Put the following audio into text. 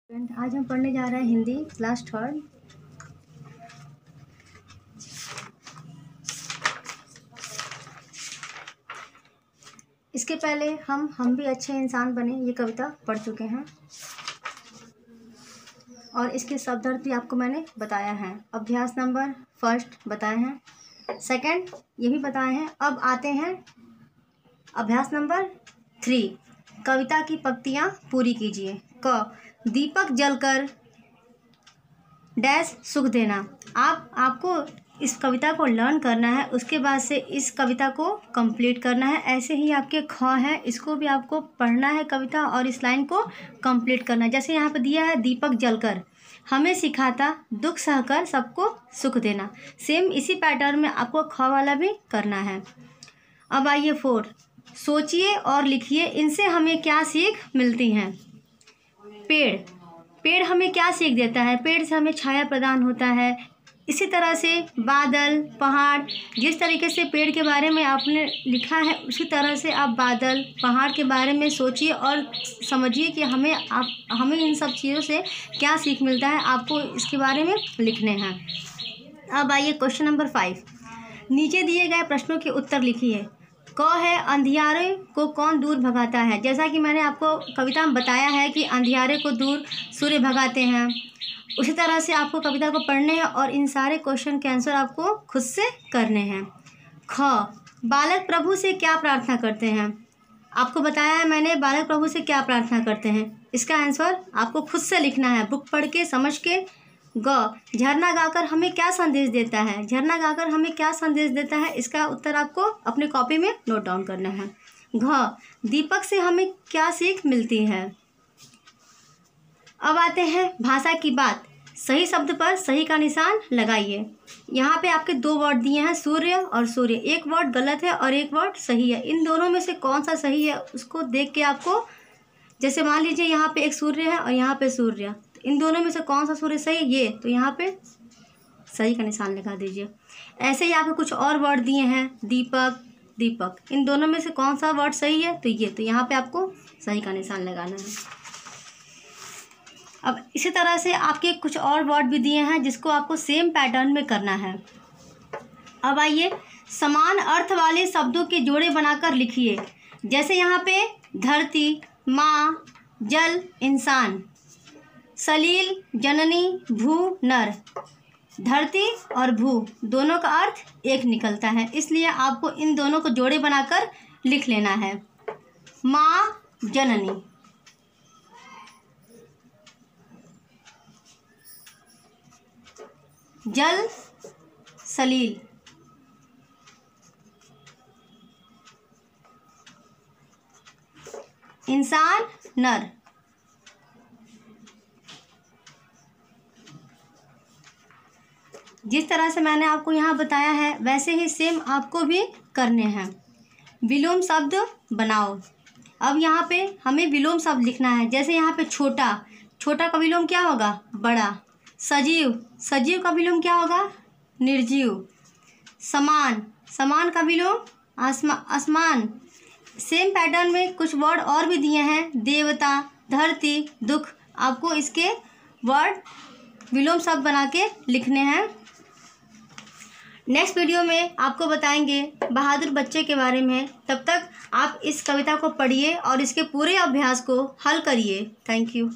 आज हम पढ़ने जा रहे हैं हिंदी क्लास 3। इसके पहले हम भी अच्छे इंसान बने ये कविता पढ़ चुके हैं और इसके शब्द अर्थ भी आपको मैंने बताया है। अभ्यास नंबर 1 बताए हैं, 2 ये भी बताए हैं। अब आते हैं अभ्यास नंबर 3, कविता की पंक्तियाँ पूरी कीजिए। क दीपक जलकर डैश सुख देना। आपको इस कविता को लर्न करना है, उसके बाद से इस कविता को कंप्लीट करना है। ऐसे ही आपके ख है, इसको भी आपको पढ़ना है कविता और इस लाइन को कंप्लीट करना है। जैसे यहाँ पे दिया है दीपक जलकर हमें सिखाता दुख सहकर सबको सुख देना। सेम इसी पैटर्न में आपको ख वाला भी करना है। अब आइए 4, सोचिए और लिखिए इनसे हमें क्या सीख मिलती हैं। पेड़ हमें क्या सीख देता है? पेड़ से हमें छाया प्रदान होता है। इसी तरह से बादल, पहाड़, जिस तरीके से पेड़ के बारे में आपने लिखा है उसी तरह से आप बादल, पहाड़ के बारे में सोचिए और समझिए कि हमें इन सब चीज़ों से क्या सीख मिलता है। आपको इसके बारे में लिखने हैं। अब आइए क्वेश्चन नंबर 5, नीचे दिए गए प्रश्नों के उत्तर लिखिए। क है अंधियारे को कौन दूर भगाता है। जैसा कि मैंने आपको कविता में बताया है कि अंधियारे को दूर सूर्य भगाते हैं, उसी तरह से आपको कविता को पढ़ने हैं और इन सारे क्वेश्चन के आंसर आपको खुद से करने हैं। ख बालक प्रभु से क्या प्रार्थना करते हैं। आपको बताया है मैंने बालक प्रभु से क्या प्रार्थना करते हैं। इसका आंसर आपको खुद से लिखना है, बुक पढ़ के समझ के। ग झरना गाकर हमें क्या संदेश देता है। झरना गाकर हमें क्या संदेश देता है, इसका उत्तर आपको अपनी कॉपी में नोट डाउन करना है। घ दीपक से हमें क्या सीख मिलती है। अब आते हैं भाषा की बात। सही शब्द पर सही का निशान लगाइए। यहाँ पे आपके 2 वर्ड दिए हैं, सूर्य और सूर्य। एक वर्ड गलत है और एक वर्ड सही है। इन दोनों में से कौन सा सही है उसको देख के आपको, जैसे मान लीजिए यहाँ पे एक सूर्य है और यहाँ पे सूर्य, इन दोनों में से कौन सा सूर्य सही है, ये, तो यहाँ पे सही का निशान लगा दीजिए। ऐसे ही आपको कुछ और वर्ड दिए हैं, दीपक, दीपक, इन दोनों में से कौन सा वर्ड सही है, तो ये, तो यहाँ पे आपको सही का निशान लगाना है। अब इसी तरह से आपके कुछ और वर्ड भी दिए हैं जिसको आपको सेम पैटर्न में करना है। अब आइए समान अर्थ वाले शब्दों के जोड़े बनाकर लिखिए। जैसे यहाँ पे धरती, माँ, जल, इंसान, सलील, जननी, भू, नर। धरती और भू दोनों का अर्थ एक निकलता है, इसलिए आपको इन दोनों को जोड़े बनाकर लिख लेना है। माँ, जननी, जल, सलील, इंसान, नर। जिस तरह से मैंने आपको यहाँ बताया है वैसे ही सेम आपको भी करने हैं। विलोम शब्द बनाओ। अब यहाँ पे हमें विलोम शब्द लिखना है। जैसे यहाँ पे छोटा, छोटा का विलोम क्या होगा, बड़ा। सजीव, सजीव का विलोम क्या होगा, निर्जीव। समान, समान का विलोम आसमान। सेम पैटर्न में कुछ वर्ड और भी दिए हैं, देवता, धरती, दुख। आपको इसके वर्ड विलोम शब्द बना के लिखने हैं। नेक्स्ट वीडियो में आपको बताएंगे बहादुर बच्चे के बारे में। तब तक आप इस कविता को पढ़िए और इसके पूरे अभ्यास को हल करिए। Thank you.